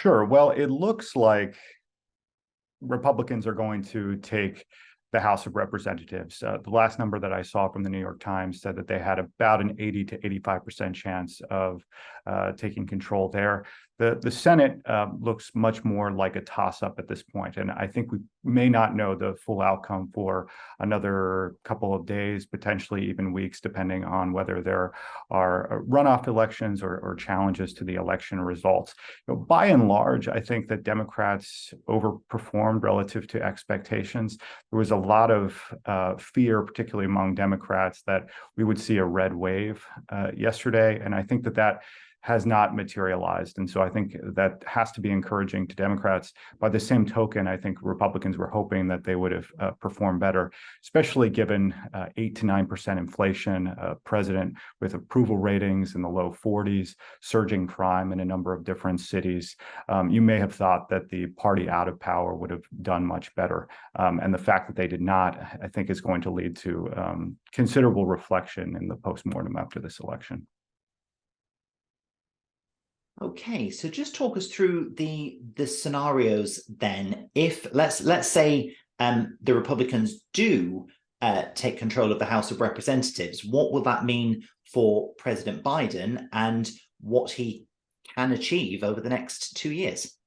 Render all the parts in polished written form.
Sure. Well, it looks like Republicans are going to take the House of Representatives. The last number that I saw from the New York Times said that they had about an 80 to 85% chance of taking control there. The Senate looks much more like a toss-up at this point, and I think we may not know the full outcome for another couple of days, potentially even weeks, depending on whether there are runoff elections or challenges to the election results. By and large, I think that Democrats overperformed relative to expectations. There was a lot of fear, particularly among Democrats, that we would see a red wave yesterday, and I think that has not materialized. And so I think that has to be encouraging to Democrats. By the same token, I think Republicans were hoping that they would have performed better, especially given 8 to 9% inflation, a president with approval ratings in the low 40s, surging crime in a number of different cities. You may have thought that the party out of power would have done much better. And the fact that they did not, I think, is going to lead to considerable reflection in the postmortem after this election. Okay, so just talk us through the scenarios then. If let's say the Republicans do take control of the House of Representatives, what will that mean for President Biden and what he can achieve over the next 2 years?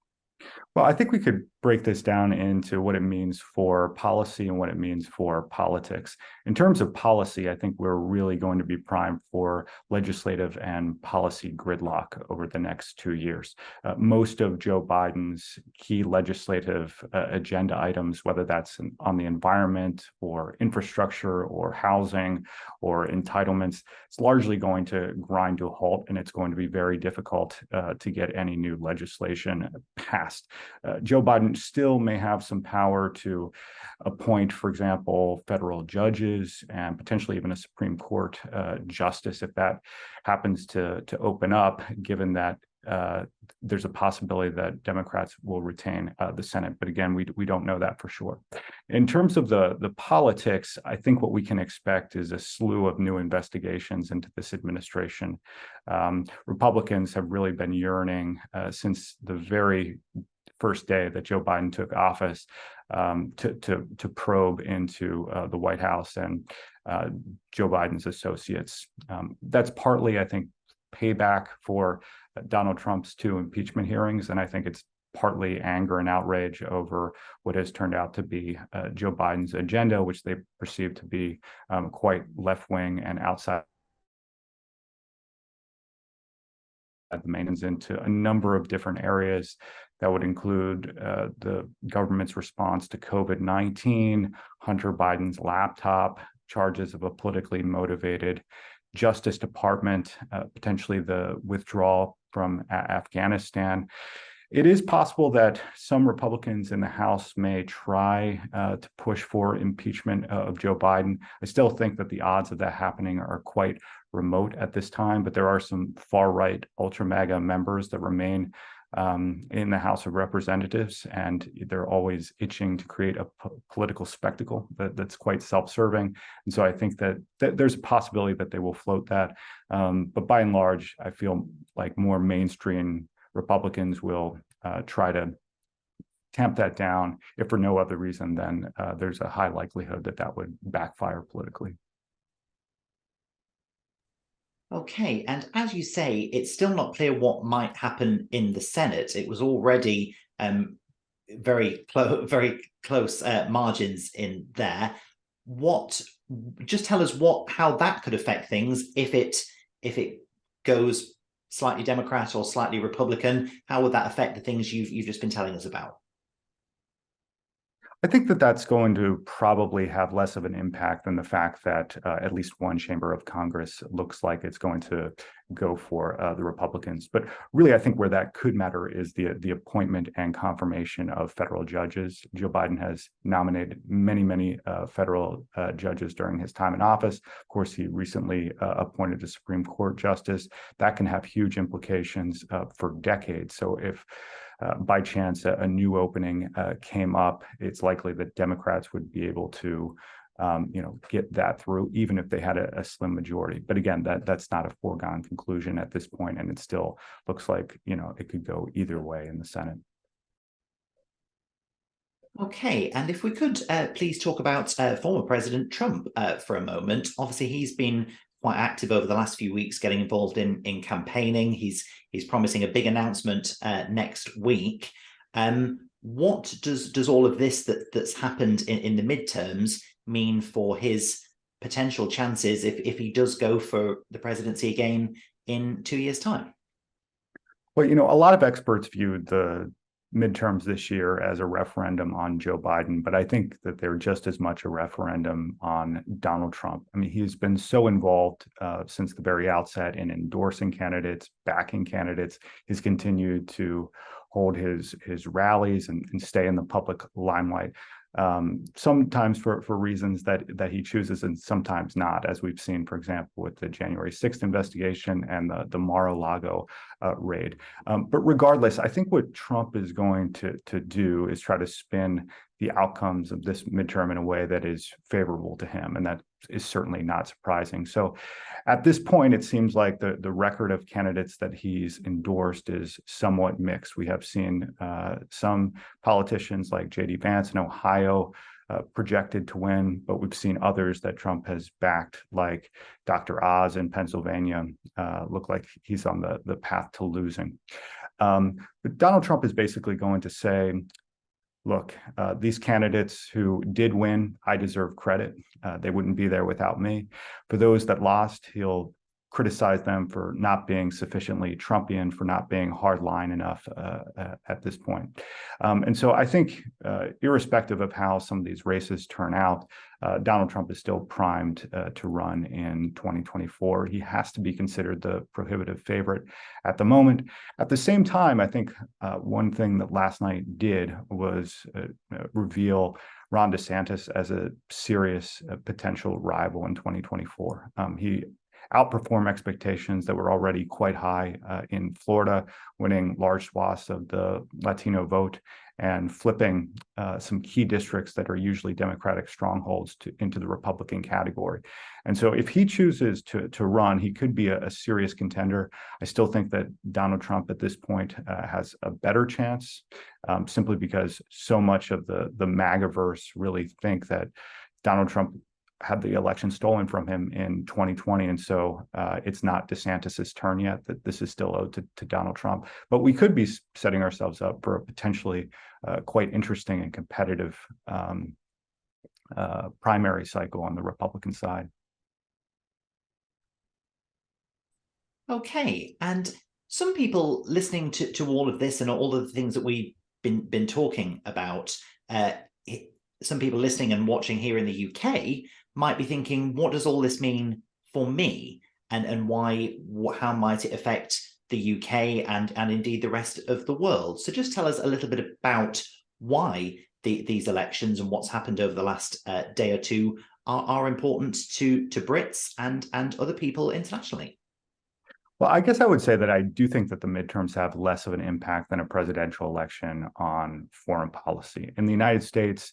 Well, I think we could break this down into what it means for policy and what it means for politics. In terms of policy, I think we're really going to be primed for legislative and policy gridlock over the next 2 years. Most of Joe Biden's key legislative agenda items, whether that's on the environment or infrastructure or housing or entitlements, it's largely going to grind to a halt, and it's going to be very difficult to get any new legislation passed. Joe Biden still may have some power to appoint, for example, federal judges and potentially even a Supreme Court justice if that happens to open up, given that there's a possibility that Democrats will retain the Senate. But again, we don't know that for sure. In terms of the politics, I think what we can expect is a slew of new investigations into this administration. Republicans have really been yearning since the very first day that Joe Biden took office to probe into the White House and Joe Biden's associates. That's partly, I think, payback for Donald Trump's 2 impeachment hearings, and I think it's partly anger and outrage over what has turned out to be Joe Biden's agenda, which they perceive to be quite left-wing and outside the mainlands into a number of different areas that would include the government's response to COVID-19, Hunter Biden's laptop, charges of a politically motivated Justice Department, potentially the withdrawal from Afghanistan. It is possible that some Republicans in the House may try to push for impeachment of Joe Biden. I still think that the odds of that happening are quite remote at this time, but there are some far-right ultra-MAGA members that remain in the House of Representatives, and they're always itching to create a political spectacle that's quite self-serving. And so I think that there's a possibility that they will float that. But by and large, I feel like more mainstream Republicans will try to tamp that down, if for no other reason than there's a high likelihood that would backfire politically. Okay, and as you say, it's still not clear what might happen in the Senate. It was already very close margins in there. Just tell us how that could affect things if it goes slightly Democrat or slightly Republican. How would that affect the things you've just been telling us about? I think that that's going to probably have less of an impact than the fact that at least one chamber of Congress looks like it's going to go for the Republicans. But really, I think where that could matter is the appointment and confirmation of federal judges. Joe Biden has nominated many federal judges during his time in office. Of course, he recently appointed a Supreme Court justice. That can have huge implications for decades. So if by chance a new opening came up, it's likely that Democrats would be able to get that through, even if they had a slim majority. But again, that's not a foregone conclusion at this point, and it still looks like it could go either way in the Senate. Okay, and if we could please talk about former President Trump for a moment. Obviously, he's been quite active over the last few weeks, getting involved in campaigning. He's promising a big announcement next week. What does all of this that's happened in the midterms mean for his potential chances if he does go for the presidency again in 2 years' time? Well, a lot of experts viewed the midterms this year as a referendum on Joe Biden, but I think that they're just as much a referendum on Donald Trump. I mean, he's been so involved since the very outset in endorsing candidates, backing candidates. He's continued to hold his rallies and stay in the public limelight. Sometimes for reasons that he chooses and sometimes not, as we've seen, for example, with the January 6th investigation and the Mar-a-Lago raid. But regardless, I think what Trump is going to do is try to spin the outcomes of this midterm in a way that is favorable to him, and that is certainly not surprising. So at this point, it seems like the record of candidates that he's endorsed is somewhat mixed. We have seen some politicians like J.D. Vance in Ohio projected to win, but we've seen others that Trump has backed, like Dr. Oz in Pennsylvania, look like he's on the path to losing. But Donald Trump is basically going to say, look, these candidates who did win, I deserve credit. They wouldn't be there without me. For those that lost, he'll criticize them for not being sufficiently Trumpian, for not being hardline enough at this point. And so I think, irrespective of how some of these races turn out, Donald Trump is still primed to run in 2024. He has to be considered the prohibitive favorite at the moment. At the same time, I think one thing that last night did was reveal Ron DeSantis as a serious potential rival in 2024. He outperform expectations that were already quite high in Florida, winning large swaths of the Latino vote and flipping some key districts that are usually Democratic strongholds into the Republican category. And so if he chooses to run, he could be a serious contender. I still think that Donald Trump at this point has a better chance, simply because so much of the MAGAverse really think that Donald Trump had the election stolen from him in 2020. And so it's not DeSantis's turn yet, that this is still owed to Donald Trump. But we could be setting ourselves up for a potentially quite interesting and competitive primary cycle on the Republican side. Okay, and some people listening to all of this and all of the things that we've been talking about, some people listening and watching here in the UK might be thinking, what does all this mean for me? And how might it affect the UK and indeed the rest of the world? So just tell us a little bit about why these elections and what's happened over the last day or two are important to Brits and other people internationally. Well, I guess I would say that I do think that the midterms have less of an impact than a presidential election on foreign policy. In the United States,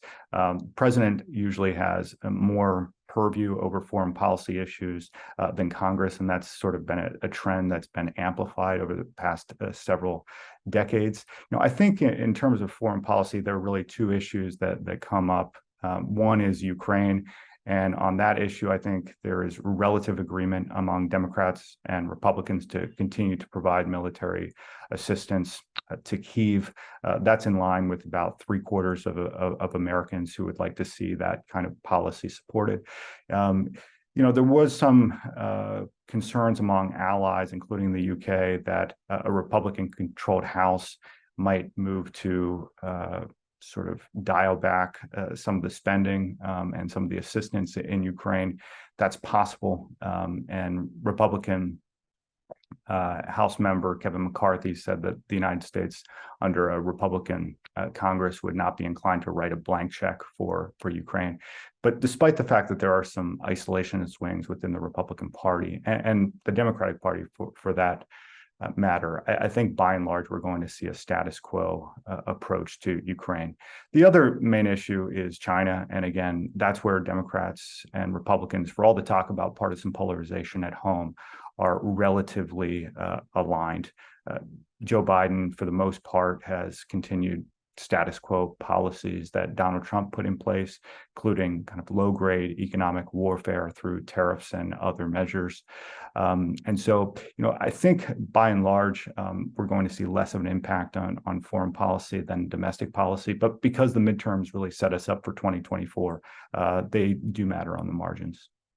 president usually has a more purview over foreign policy issues than Congress, and that's sort of been a trend that's been amplified over the past several decades. I think in terms of foreign policy, there are really two issues that come up. One is Ukraine. And on that issue, I think there is relative agreement among Democrats and Republicans to continue to provide military assistance to Kyiv. That's in line with about 3/4 of Americans who would like to see that kind of policy supported. There was some concerns among allies, including the UK, that a Republican-controlled House might move to sort of dial back some of the spending and some of the assistance in Ukraine. That's possible. And Republican House member Kevin McCarthy said that the United States under a Republican Congress would not be inclined to write a blank check for Ukraine. But despite the fact that there are some isolationist wings within the Republican Party and the Democratic Party for that matter. I think by and large, we're going to see a status quo approach to Ukraine. The other main issue is China. And again, that's where Democrats and Republicans, for all the talk about partisan polarization at home, are relatively aligned. Joe Biden, for the most part, has continued status quo policies that Donald Trump put in place, including kind of low-grade economic warfare through tariffs and other measures. And so, I think by and large, we're going to see less of an impact on foreign policy than domestic policy. But because the midterms really set us up for 2024, they do matter on the margins.